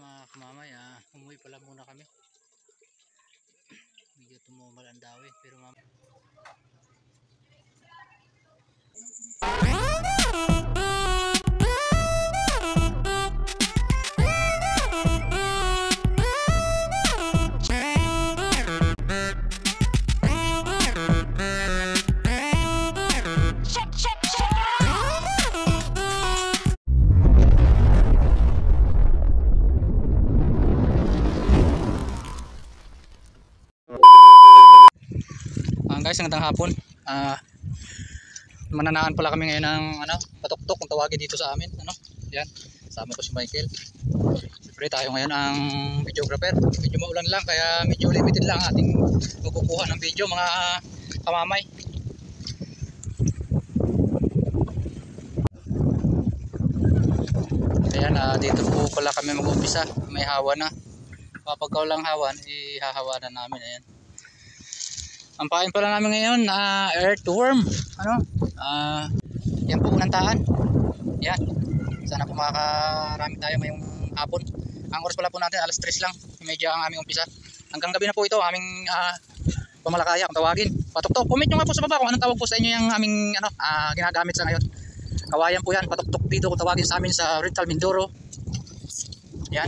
mga kamamay, umuwi pala muna kami. Medyo tumumal ang dawi pero mamaya guys, ngayong hapon mananaan pala kami ngayon ng patuktok kung tawagin dito sa amin. Yan, kasama ko si Michael. Siyempre tayo ngayon ang videographer. Medyo maulan lang kaya medyo limited lang ating magkukuha ng video mga kamamay. Ayan, dito po pala kami mag-umpisa. May hawa na. Kapag walang hawan, ihahawa na namin. Ayan. Ang pain pala namin ngayon, earthworm. Yan po unang taan. Yan. Sana po makakarami tayo ngayong hapon. Ang oras pala po natin, alas 3 lang. Medyo ang aming umpisa. Hanggang gabi na po ito, aming pamalakaya kung tawagin. Patuktok. Comment nyo nga po sa baba kung anong tawag po sa inyo yung aming ginagamit sa ngayon. Kawayan po yan, patuktok dito kung tawagin sa amin sa Rental Mindoro. Yan.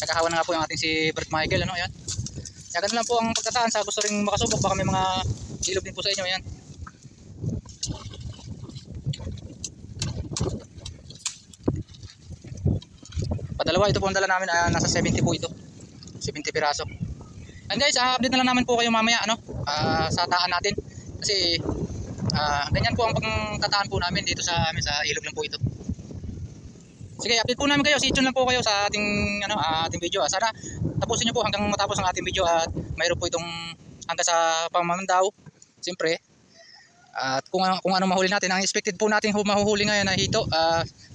Nagkahawa na nga po yung ating si Bert Michael. Yan. Kaya ganun lang po ang pagkataan sa gusto rin makasubok. Baka may mga ilog din po sa inyo. Yan. Padalawa ito po ang dala namin. Nasa 70 po ito. 70 piraso. And guys, update na lang namin po kayo mamaya sa taan natin. Kasi ganyan po ang pagkataan po namin dito sa amin. Sa ilog lang po ito. Sige, update po namin kayo. Stay tuned lang po kayo sa ating ating video. Sana tapusin niyo po hanggang matapos ang ating video at mayroon po itong hanggang sa pamamandaw. Siyempre. At kung ano mahuli natin, ang expected po natin mahuhuli ngayon na hito.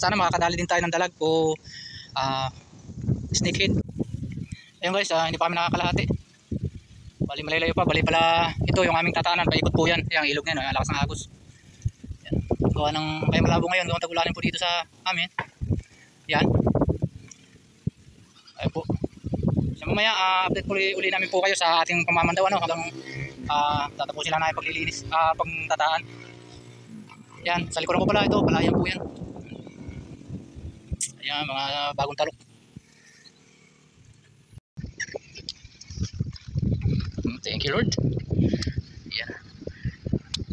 Sana makakadali din tayo ng dalag o snakehead. Ayun guys, hindi pa kami nakakalahati. Bali malalayo pa, bali pala ito yung aming tataanan. Paikot po yan. Yung ilog ngayon, ang lakas ng agos. Yan. Gawa ng kaya malabo ngayon, gawang tagulanin po dito sa amin. Yan. Ayun po. So mamaya update po uli namin po kayo sa ating pamamandaw hanggang tatapusin lang na paglilinis pagtataan. Yan, sa likuran ko pala ito, palayan po yan. Ayan, mga bagong talok. Thank you Lord. Yan.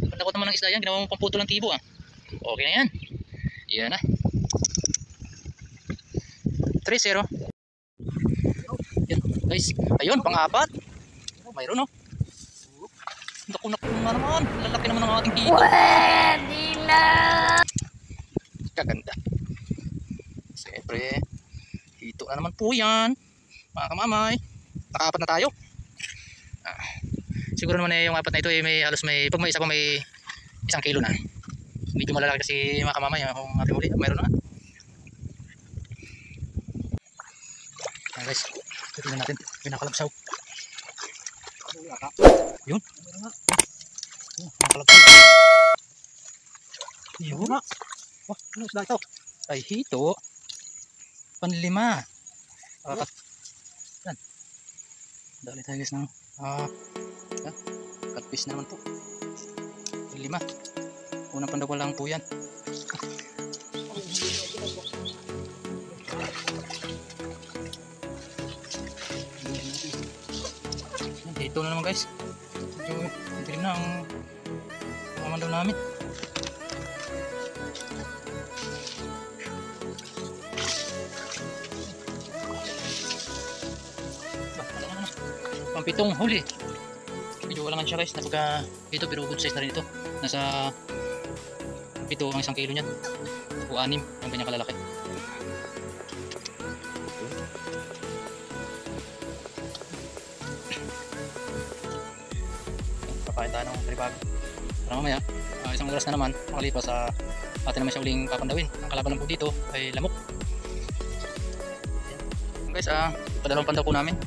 Pandakot naman ng isda yan, ginawa mo pang puto ng tibo Okay na yan. Yan na. 3-0. Yan guys, ayun, pang-apat. Mayroon naku na naman, lalaki naman ng ating hito. Pwede na. Kaganda. Siyempre, hito na naman po yan mga kamamay. Naka-apat na tayo. Siguro naman yung apat na ito may halos pag may isa pa may 1 kilo na. Medyo malalaki kasi mga kamamay kung ating muli, mayroon na. Guys, tingnan natin pinakalabsaw. Yun. Pinakalabsaw. Yun. Wah, ano isda ito? Ay hito. Panlima. Yan. Dali tayo guys ng catfish naman po. Panlima. Unang pandagwal lang po yan. Ito na naman guys. Ito na ang pamandaw namin. Pampitong huli. Medyo walangan siya guys. Napagka ito pero good size na rin ito. Nasa 7 ang 1 kilo niyan. O 6 ang kanyang kalalaki. Papain tayo ng tribago para mamaya isang oras na naman makalipas atin naman siya uling papandawin. Ang kalaban lang po dito ay lamok. Ayan. Guys, padalawang pandaw po namin.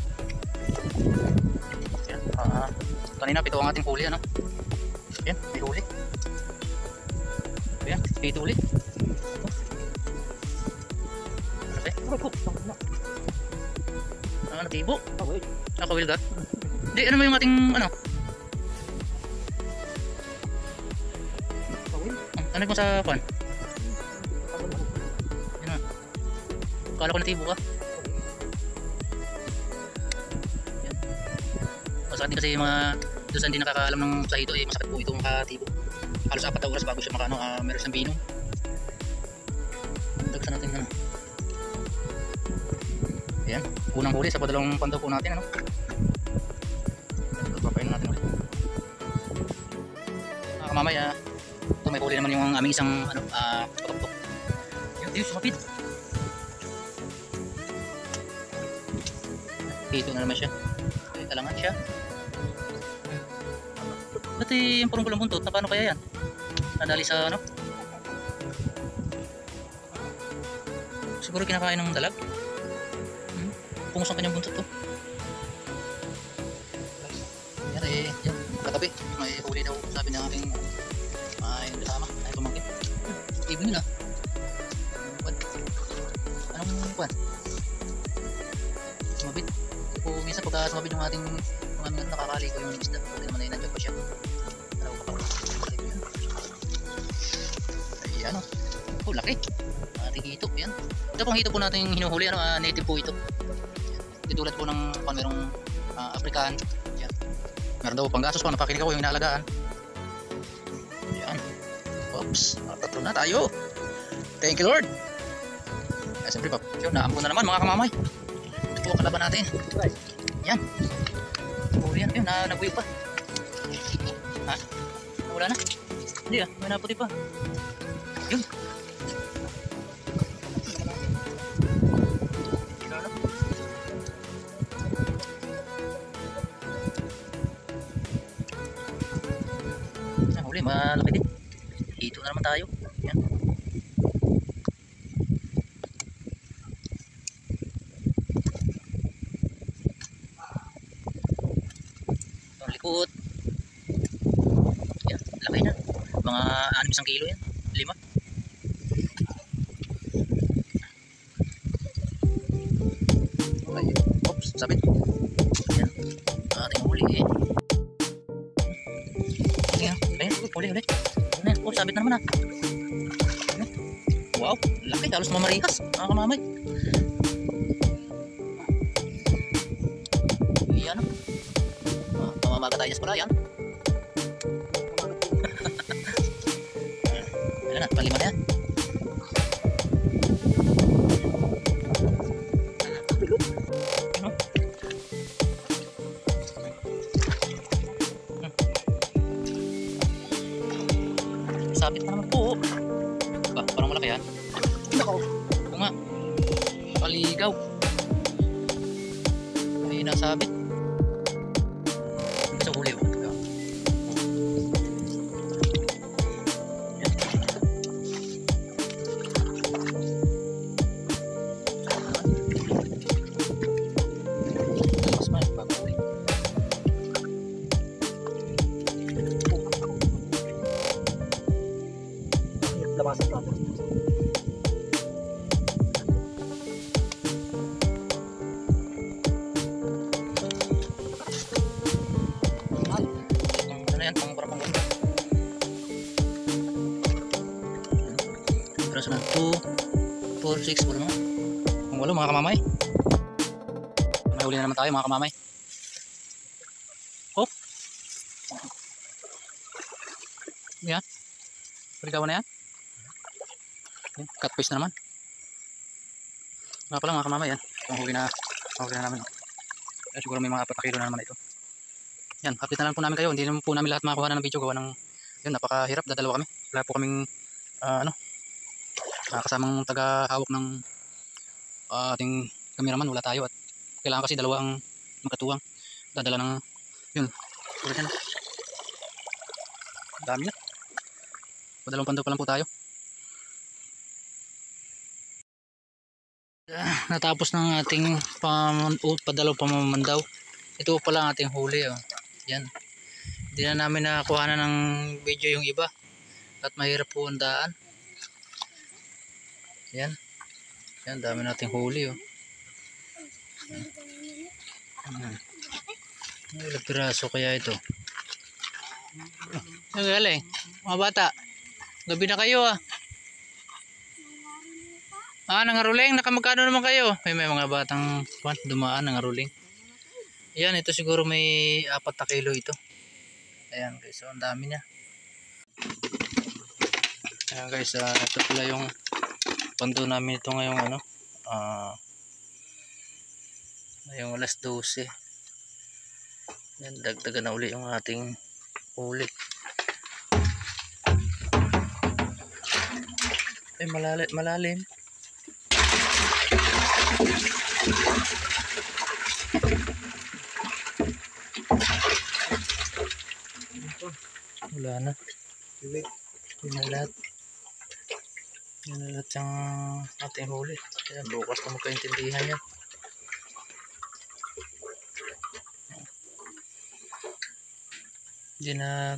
Kanina 7 ang ating huli Ayan, may huli. Ayan, 8 huli. Ano, tibo? Kawil. Nakawil ka? Hindi, ano mo yung ating ano? Kawil. Ano mo sa kwan? Yan na. Kala ko natibo ka. Yan. Masakit din kasi yung mga doon hindi nakakaalam ng sahito eh, masakit po itong makatibo. Halos 4 na oras bago siya makano, meron siyang binom. Dagsan natin ano. Ayan, unang huli sa padalawang pandaw po natin ano. Papain natin ulit. Kamamaya, ito may huli naman yung aming isang ano, patok-tok. Yun, sumapit. Ito na naman siya. Okay, talangan siya. Ba't yung purong-pulong buntot? Na paano kaya yan? Nadali sa ano? Siguro kinakain ng dalag. Pungos ang kanyang buntot to. Yan eh, yan, katabi. May huli daw sabi ng aking may kasama, ay pamangkin. Ibon yun ah. Anong kwan? Sumabit. Kung minsan pagka sumabit yung ating mga nakakali ko yung isda, hindi naman ay nandiyan pa siya. Ano pa pa? Ayan o. Oh, laki. Ating hito. Yan. Ito pong hito po natin hinuhuli. Ano, native po ito. Di tulad po ng merong African. Yan. Meron daw panggasos pa. Napakinig ako yung inaalagaan. Yan. Oops. Tatlo na tayo. Thank you Lord. Siyempre pa. Yun, naambon na naman mga kamamay. Ito po kalaban natin. Yan. Oh, yan. Ayun, nagbuyo pa. Ha? Wala na? Hindi ah. May naputi pa. Yun. Huli, malaki din. Dito na naman tayo. Yan. Ang likod. Yan, laki na. Mga 6 kilo yan. 5. Okay. Oops, sabit. Yan. Ating huli eh. Ayan, huli. Ayan, oh, sabit na naman ah. Wow, laki, halos mamarihas, mga kamamay. Ayan ah. Mamamaga tayo sa pala, yan. Ayan na, panlima na yan. Sabit na naman po. Ba, parang malaki yan. Nako. Oo nga. Paligaw. May nasabit. Sa huli. Yan. Mas may bago huli. Labasan natin. Ano na yan? Parang pero sa 2, 4, 6, puro naman. Ang 8 mga kamamay. May huli na naman tayo mga kamamay. Oh. Yan. Paligawan na yan. Cut paste na naman. Nga pala mga kamamay yan. Kung huli na namin. Siguro may mga 4 kilo na naman ito. Yan, update na lang po namin kayo. Hindi naman po namin lahat makakuha ng video. Gawa ng, yun, napakahirap. Dadalawa kami. Wala po kaming, kasamang taga-hawak ng ating cameraman. Wala tayo. At kailangan kasi dalawa ang magkatuwang. Dadala ng, yun. Tulad yan. Dami na. Padalawang pandaw pa lang po tayo. Natapos ng ating padalawang pamamandaw. Ito pala ang ating huli oh. Yan. Hindi na namin nakuha na ng video yung iba at mahirap po ang daan. Yan. Yan, dami nating huli oh. Ilang piraso kaya ito? Ang galing, mga bata. Gabi na kayo ah. Nangaruling. Nakamagkano naman kayo? May mga batang dumaan nangaruling. Ayan, ito siguro may 4 na kilo ito. Ayan guys, so ang dami niya. Ayan guys, ito pala yung pondo namin ito ngayong ano. Ngayong alas 12. Ayan, dagdagan na uli yung ating huli. Malalim. Wala na. Yun na lahat yung ating huli. Ayan, bukas na magkaintindihan yan. Hindi na